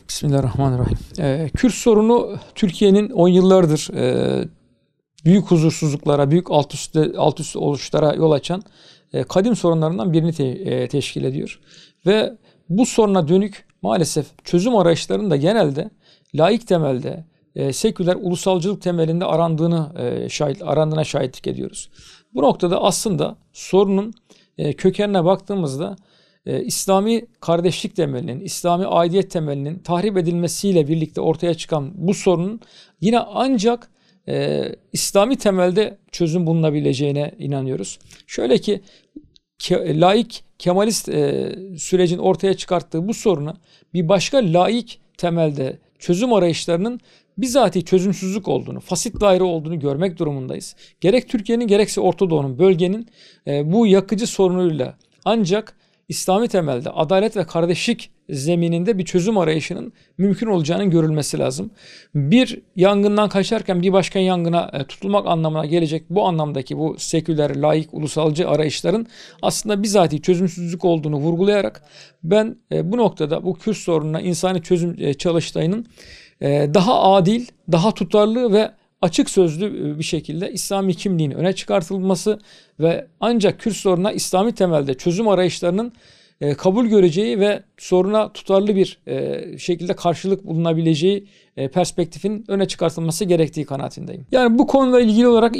Bismillahirrahmanirrahim. Kürt sorunu Türkiye'nin 10 yıllardır büyük huzursuzluklara, büyük alt üst oluşlara yol açan kadim sorunlarından birini teşkil ediyor. Ve bu soruna dönük maalesef çözüm arayışlarının da genelde laik temelde, seküler ulusalcılık temelinde arandığına şahitlik ediyoruz. Bu noktada aslında sorunun kökenine baktığımızda İslami kardeşlik temelinin, İslami aidiyet temelinin tahrip edilmesiyle birlikte ortaya çıkan bu sorunun yine ancak İslami temelde çözüm bulunabileceğine inanıyoruz. Şöyle ki laik Kemalist sürecin ortaya çıkarttığı bu soruna bir başka laik temelde çözüm arayışlarının bizatihi çözümsüzlük olduğunu, fasit daire olduğunu görmek durumundayız. Gerek Türkiye'nin gerekse Orta Doğu'nun, bölgenin bu yakıcı sorunuyla ancak İslami temelde adalet ve kardeşlik zemininde bir çözüm arayışının mümkün olacağının görülmesi lazım. Bir yangından kaçarken bir başka yangına tutulmak anlamına gelecek bu anlamdaki bu seküler, laik, ulusalcı arayışların aslında bizatihi çözümsüzlük olduğunu vurgulayarak ben bu noktada bu Kürt sorununa insani çözüm çalıştayının daha adil, daha tutarlı ve açık sözlü bir şekilde İslami kimliğin öne çıkartılması ve ancak Kürt sorununa İslami temelde çözüm arayışlarının kabul göreceği ve soruna tutarlı bir şekilde karşılık bulunabileceği perspektifin öne çıkartılması gerektiği kanaatindeyim. Yani bu konuyla ilgili olarak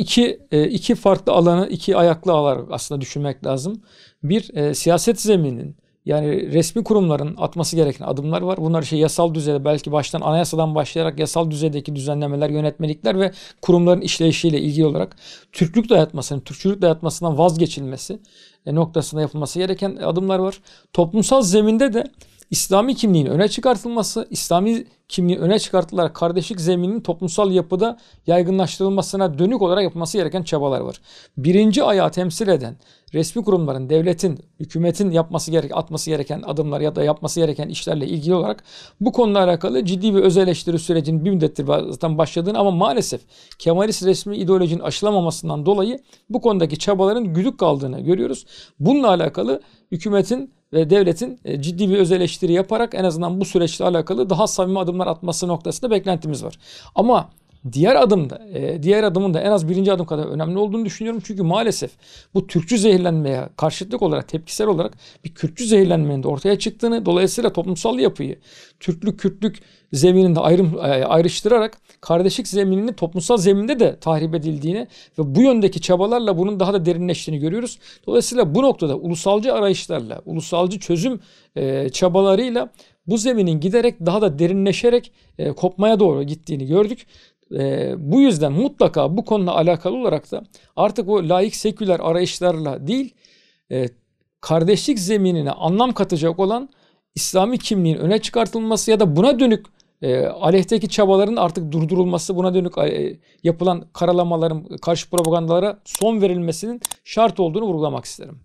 iki farklı alanı, iki ayaklı alarak aslında düşünmek lazım. Bir, siyaset zemininin, yani resmi kurumların atması gereken adımlar var. Bunlar yasal düzeyde, belki baştan anayasadan başlayarak yasal düzeydeki düzenlemeler, yönetmelikler ve kurumların işleyişiyle ilgili olarak Türkçülük dayatmasından vazgeçilmesi noktasında yapılması gereken adımlar var. Toplumsal zeminde de İslami kimliğin öne çıkartılması, İslami kimliğin öne çıkartılarak kardeşlik zemininin toplumsal yapıda yaygınlaştırılmasına dönük olarak yapılması gereken çabalar var. Birinci ayağı temsil eden resmi kurumların, devletin, hükümetin atması gereken adımlar ya da yapması gereken işlerle ilgili olarak bu konuyla alakalı ciddi bir öz eleştiri sürecinin bir müddettir zaten başladığını ama maalesef Kemalist resmi ideolojinin aşılamamasından dolayı bu konudaki çabaların güdük kaldığını görüyoruz. Bununla alakalı hükümetin ve devletin ciddi bir öz eleştiri yaparak en azından bu süreçle alakalı daha samimi adımlar atması noktasında beklentimiz var. Ama diğer adımın da en az birinci adım kadar önemli olduğunu düşünüyorum. Çünkü maalesef bu Türkçü zehirlenmeye karşıtlık olarak, tepkisel olarak bir Kürtçü zehirlenmenin de ortaya çıktığını, dolayısıyla toplumsal yapıyı Türklük, Kürtlük zemininde ayrıştırarak kardeşlik zemininin toplumsal zeminde de tahrip edildiğini ve bu yöndeki çabalarla bunun daha da derinleştiğini görüyoruz. Dolayısıyla bu noktada ulusalcı arayışlarla, ulusalcı çözüm çabalarıyla bu zeminin giderek daha da derinleşerek kopmaya doğru gittiğini gördük. Bu yüzden mutlaka bu konuyla alakalı olarak da artık o laik seküler arayışlarla değil, kardeşlik zeminine anlam katacak olan İslami kimliğin öne çıkartılması ya da buna dönük aleyhteki çabaların artık durdurulması, buna dönük yapılan karalamaların, karşı propagandalara son verilmesinin şart olduğunu vurgulamak isterim.